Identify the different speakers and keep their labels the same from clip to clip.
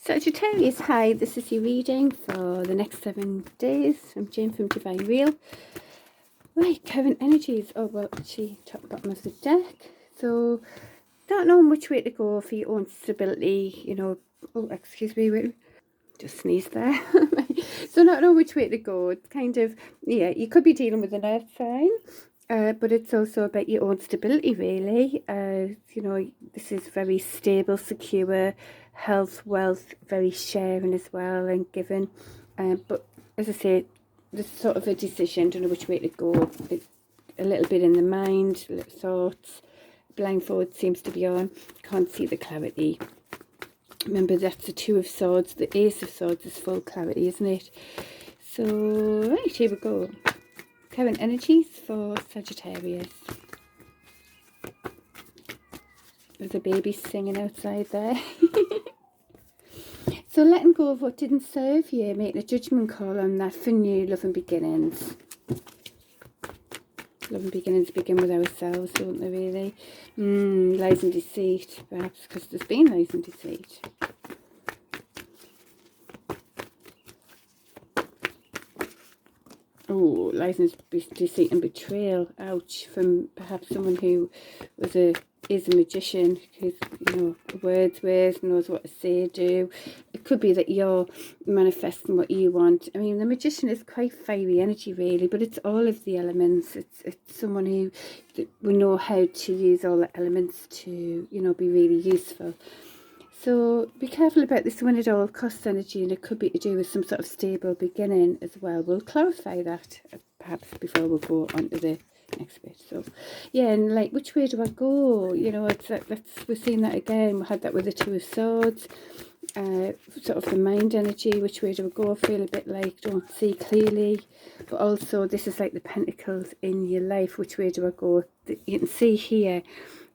Speaker 1: Sagittarius, hi, this is your reading for the next 7 days. I'm Jane from Divine Real. Right, current energies. Oh, well, actually, top bottom of the deck. So, not knowing which way to go for your own stability, you know. Oh, excuse me, wait, just sneezed there. So, not knowing which way to go. It's kind of, yeah, you could be dealing with an earth sign. But it's also about your own stability, really. You know, this is very stable, secure, health, wealth, very sharing as well and giving. But as I say, there's sort of a decision, don't know which way to go. It's a little bit in the mind, little thoughts. Blindfold seems to be on. Can't see the clarity. Remember, that's the Two of Swords. The Ace of Swords is full clarity, isn't it? So, right, here we go. Current energies for Sagittarius. There's a baby singing outside there. So letting go of what didn't serve you, making a judgment call on that for new love and beginnings. Love and beginnings begin with ourselves, don't they, really? Lies and deceit, perhaps, because there's been lies and deceit. Oh, lies and deceit and betrayal. Ouch. From perhaps someone who is a magician, who's, you know, words with, knows what to say, do. It could be that you're manifesting what you want. I mean, the magician is quite fiery energy, really, but it's all of the elements. It's someone who will know how to use all the elements to, you know, be really useful. So be careful about this when it all costs energy, and it could be to do with some sort of stable beginning as well. We'll clarify that perhaps before we go on to the next bit. So yeah, and like, which way do I go? You know, it's like, we're seeing that again. We had that with the Two of Swords, sort of the mind energy. Which way do I go? I feel a bit like don't see clearly, but also this is like the Pentacles in your life. Which way do I go? You can see here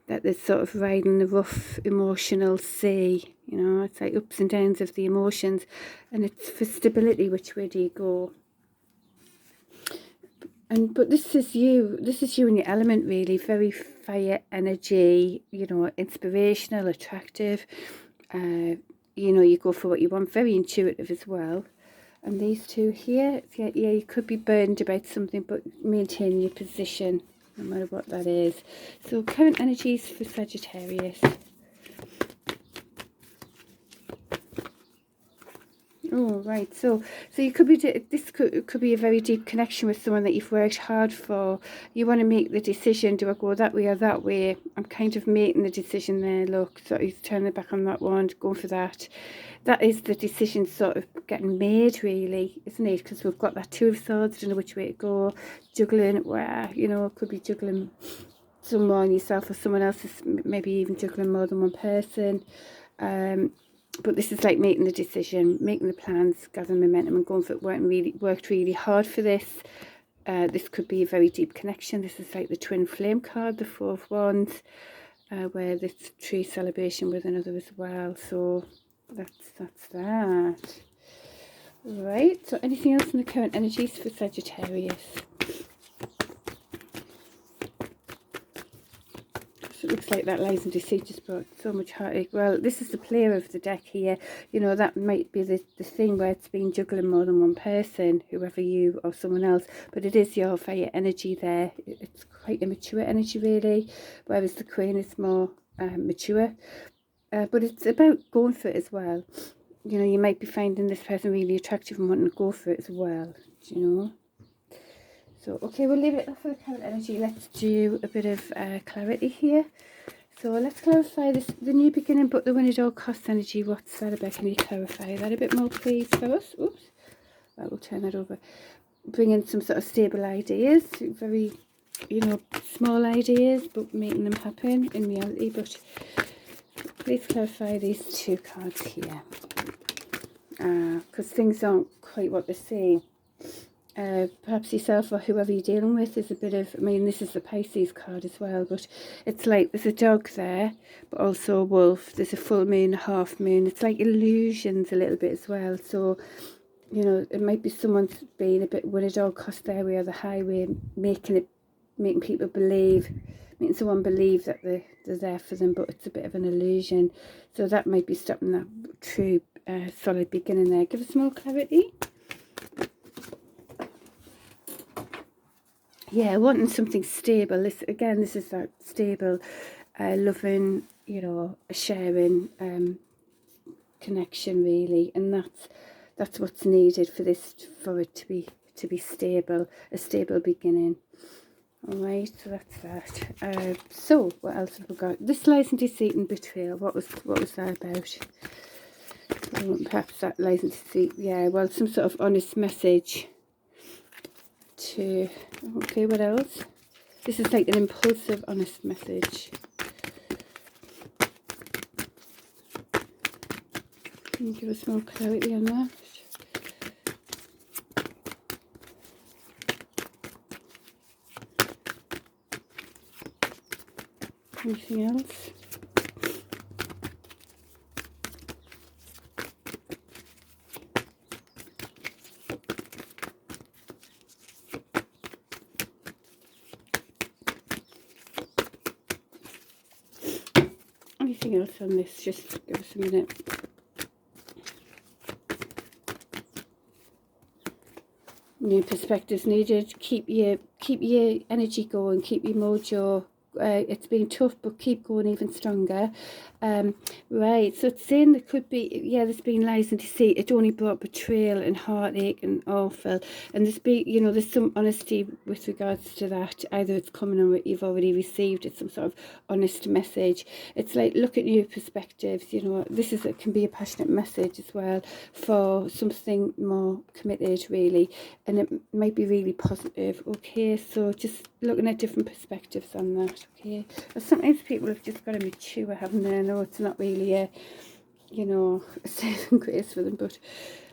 Speaker 1: that there's sort of riding the rough emotional sea, you know, it's like ups and downs of the emotions, and it's for stability. Which way do you go? But this is you in your element, really. Very fire energy, you know, inspirational, attractive, you know, you go for what you want, very intuitive as well. And these two here, yeah, you could be burdened about something, but maintain your position no matter what that is. So current energies for Sagittarius. Oh, right. So you could be, this could be a very deep connection with someone that you've worked hard for. You want to make the decision, do I go that way or that way? I'm kind of making the decision there. Look, so he's turning back on that one, going for that. That is the decision sort of getting made, really, isn't it? Because we've got that Two of Swords, don't know which way to go. Juggling where, you know, it could be juggling someone, yourself or someone else, is maybe even juggling more than one person. But this is like making the decision, making the plans, gathering momentum and going for it. Worked really hard for this. This could be a very deep connection. This is like the twin flame card, the Four of Wands, where there's tree celebration with another as well. So that's that. Right, so anything else in the current energies for Sagittarius? It looks like that lies and deceit just brought so much heartache. Well, this is the player of the deck here. You know, that might be the thing where it's been juggling more than one person, whoever you or someone else. But it is your fire energy there. It's quite a mature energy, really. Whereas the Queen is more mature. But it's about going for it as well. You know, you might be finding this person really attractive and wanting to go for it as well. Do you know? So, okay, we'll leave it for the current energy. Let's do a bit of clarity here. So let's clarify this, the new beginning, but the when it all costs energy. What's that about? Can you clarify that a bit more, please, for us? Oops. Right, we'll turn that over. Bring in some sort of stable ideas. Very, you know, small ideas, but making them happen in reality. But please clarify these two cards here. Because things aren't quite what they say. Perhaps yourself or whoever you're dealing with is a bit of, I mean, this is the Pisces card as well, but it's like there's a dog there, but also a wolf. There's a full moon, a half moon. It's like illusions a little bit as well. So, you know, it might be someone's being a bit when it all costs their way or the highway, making people believe, making someone believe that they're there for them, but it's a bit of an illusion. So that might be stopping that true solid beginning there. Give us more clarity. Yeah, wanting something stable. This again, this is that stable, loving, you know, sharing connection really, and that's what's needed for this, for it to be stable, a stable beginning. All right, so that's that. So what else have we got? This lies and deceit and betrayal. What was that about? Perhaps that lies and deceit. Yeah, well, some sort of honest message to. Okay, what else? This is like an impulsive, honest message. Can you give us more clarity on that? Anything else? Anything else on this? Just give us a minute. New perspectives needed. Keep your energy going. Keep your mojo. It's been tough, but keep going even stronger. Right, so it's saying there could be, yeah, there's been lies and deceit. It only brought betrayal and heartache and awful. And there's been, you know, there's some honesty with regards to that. Either it's coming on what you've already received. It's some sort of honest message. It's like, look at new perspectives. You know, this is, it can be a passionate message as well for something more committed, really. And it might be really positive. Okay, so just looking at different perspectives on that. Okay, but sometimes people have just got to mature, haven't they? I know it's not really a, you know, a saving grace for them, but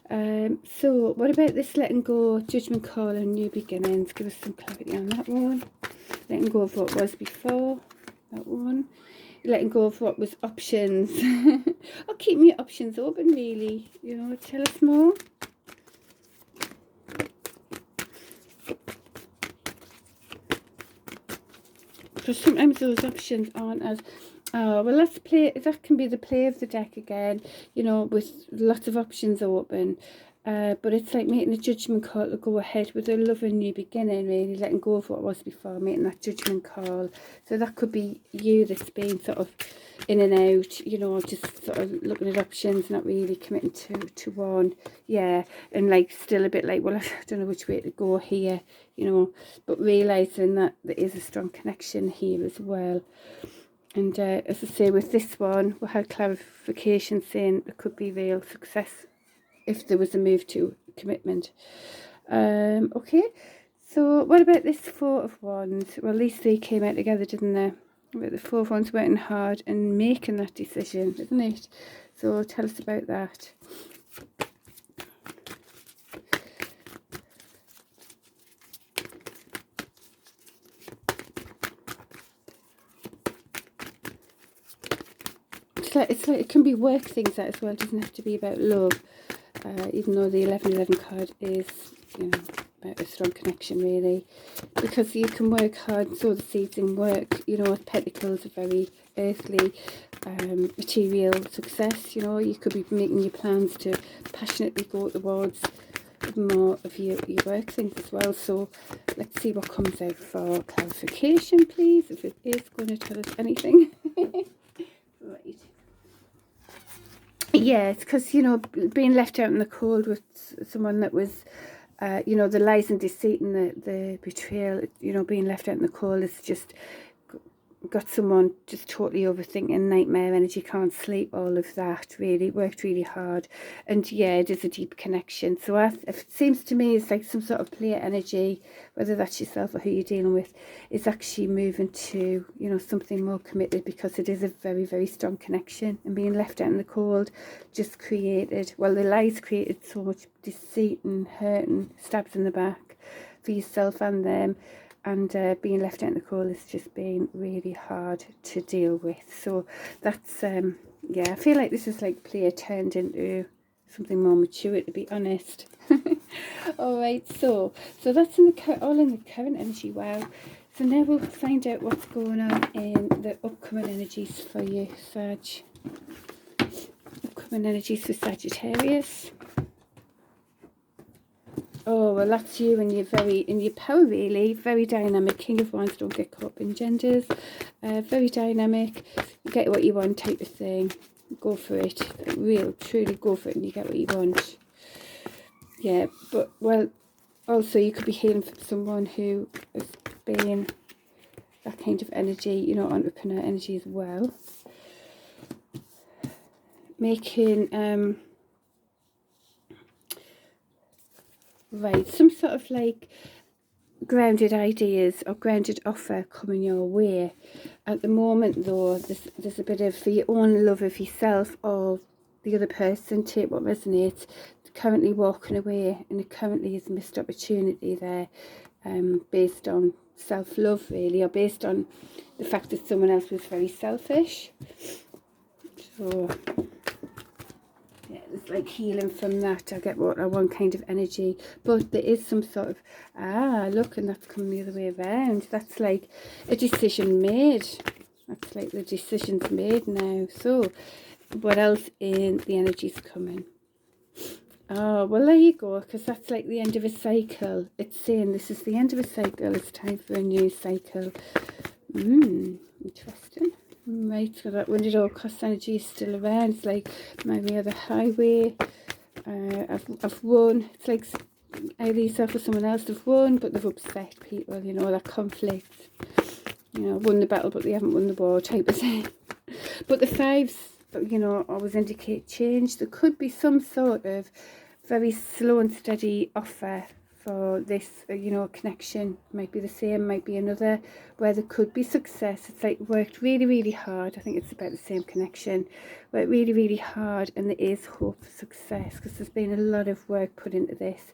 Speaker 1: so what about this letting go, judgment call and new beginnings? Give us some clarity on that one. Letting go of what was before, that one. Letting go of what was options. Or keeping your options open, really. You know, tell us more. Because sometimes those options aren't as, well, let's play, that can be the play of the deck again, you know, with lots of options open. But it's like making a judgment call to go ahead with a loving new beginning, really, letting go of what was before, making that judgment call. So that could be you that's been sort of in and out, you know, just sort of looking at options, not really committing to one. Yeah, and like still a bit like, well, I don't know which way to go here, you know, but realising that there is a strong connection here as well. And as I say, with this one, we had clarification saying there could be real success if there was a move to commitment. Okay, so what about this Four of Wands? Well, at least they came out together, didn't they? About the Four of Wands working hard and making that decision, isn't it? So tell us about that. It's like it can be work things that as well. It doesn't have to be about love. Even though the 1111 card is, you know, about a strong connection, really, because you can work hard, sow the seeds in work. You know, Pentacles are very earthly, material success. You know, you could be making your plans to passionately go towards more of your work things as well. So let's see what comes out for clarification, please, if it is going to tell us anything. Right. Yeah, it's because, you know, being left out in the cold with someone that was, you know, the lies and deceit and the betrayal, you know, being left out in the cold is just got someone just totally overthinking, nightmare energy, can't sleep, all of that, really worked really hard. And yeah, it is a deep connection. So if it seems to me it's like some sort of player energy, whether that's yourself or who you're dealing with, is actually moving to, you know, something more committed, because it is a very, very strong connection. And being left out in the cold just created, well, the lies created so much deceit and hurt and stabs in the back for yourself and them. And being left out in the cold has just been really hard to deal with. So that's, yeah, I feel like this is like player turned into something more mature, to be honest. All right, so that's in the all in the current energy. Wow. So now we'll find out what's going on in the upcoming energies for you, Sag. Upcoming coming energies for Sagittarius. Oh, well, that's you, and you're very in your power, really. Very dynamic. King of Wands, don't get caught up in genders. Very dynamic. You get what you want type of thing. Go for it. Truly go for it, and you get what you want. Yeah, but, well, also you could be healing from someone who has been that kind of energy, you know, entrepreneur energy as well. Making, right, some sort of like grounded ideas or grounded offer coming your way. At the moment, though, there's a bit of, for your own love of yourself or the other person, take what resonates, currently walking away, and it currently is a missed opportunity there, based on self-love, really, or based on the fact that someone else was very selfish. So yeah, it's like healing from that. I get what I want kind of energy, but there is some sort of, look, and that's coming the other way around. That's like a decision made. That's like the decision's made now. So what else in the energy's coming? Oh, well, there you go, because that's like the end of a cycle. It's saying this is the end of a cycle. It's time for a new cycle. Interesting. Right, so that wounded or cross energy is still around. It's like my way of the highway. I've won. It's like either yourself or someone else have won, but they've upset people, you know, that conflict. You know, won the battle, but they haven't won the war type of thing. But the fives, you know, always indicate change. There could be some sort of very slow and steady offer for this, you know, connection. Might be the same, might be another, where there could be success. It's like worked really, really hard. I think it's about the same connection. Worked really, really hard, and there is hope for success, because there's been a lot of work put into this.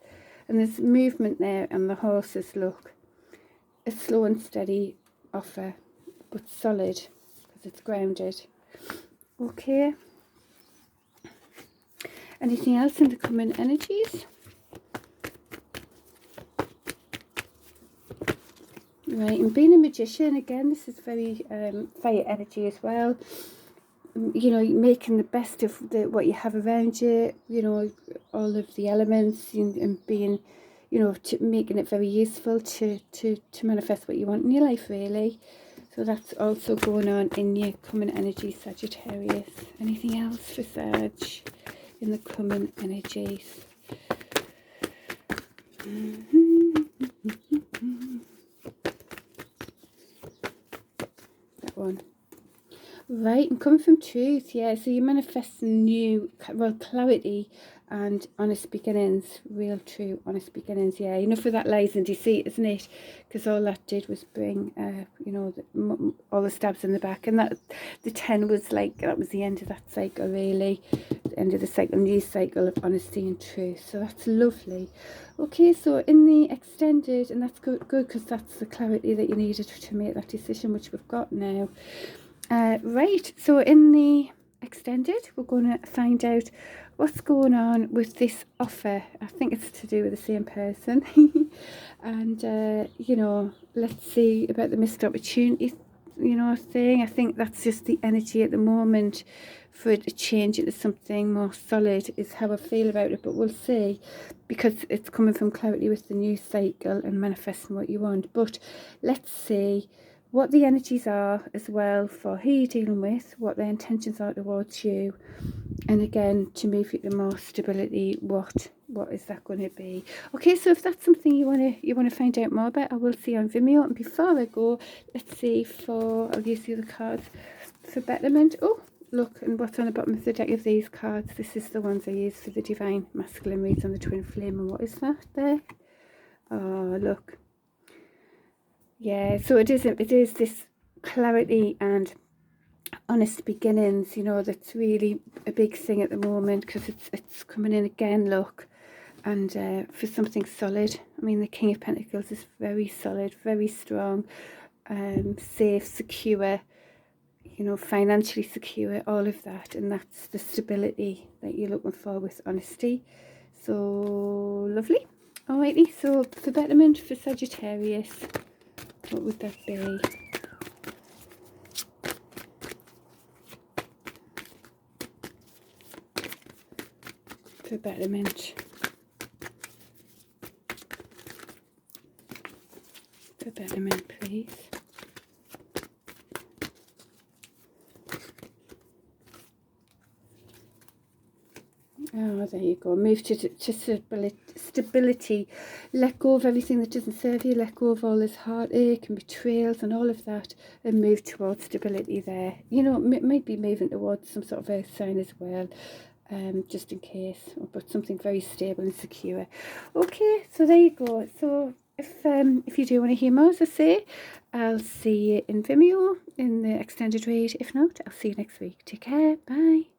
Speaker 1: And there's movement there, and the horses look. A slow and steady offer, but solid, because it's grounded. Okay. Anything else in the coming energies? Right, and being a magician, again, this is very fire energy as well. You know, making the best of what you have around you, you know, all of the elements, and being, you know, making it very useful to manifest what you want in your life, really. So that's also going on in your coming energy, Sagittarius. Anything else for Sag in the coming energies? That one. Right, and coming from truth, yeah, so you're manifesting new, well, clarity and honest beginnings, real, true, honest beginnings, yeah. Enough of that lies and deceit, isn't it? Because all that did was bring, you know, all the stabs in the back, and that, the 10 was like, that was the end of that cycle, really. The end of the cycle, new cycle of honesty and truth, so that's lovely. Okay, so in the extended, and that's good, because that's the clarity that you needed to make that decision, which we've got now. Right, so in the extended, we're going to find out what's going on with this offer. I think it's to do with the same person. And, you know, let's see about the missed opportunity, you know, thing. I think that's just the energy at the moment for it to change into something more solid is how I feel about it. But we'll see, because it's coming from clarity with the new cycle and manifesting what you want. But let's see what the energies are as well for who you're dealing with, what their intentions are towards you, and again, to move you to more stability, what is that going to be? Okay, so if that's something you want to find out more about, I will see on Vimeo. And before I go, let's see for, I'll use the other cards for betterment. Oh, look, and what's on the bottom of the deck of these cards? This is the ones I use for the divine masculine reads on the twin flame. And what is that there? Oh, look. Yeah, so it is this clarity and honest beginnings, you know, that's really a big thing at the moment, because it's coming in again, look, and for something solid. I mean, the King of Pentacles is very solid, very strong, safe, secure, you know, financially secure, all of that, and that's the stability that you're looking for with honesty. So lovely. Alrighty, so for betterment for Sagittarius, what would that be? for betterment. For betterment, please. Oh, there you go. Move to stability. Let go of everything that doesn't serve you. Let go of all this heartache and betrayals and all of that, and move towards stability there. You know, might be moving towards some sort of earth sign as well, just in case, but something very stable and secure. Okay, so there you go. So if you do want to hear more, as I say, I'll see you in Vimeo in the extended read. If not, I'll see you next week. Take care. Bye.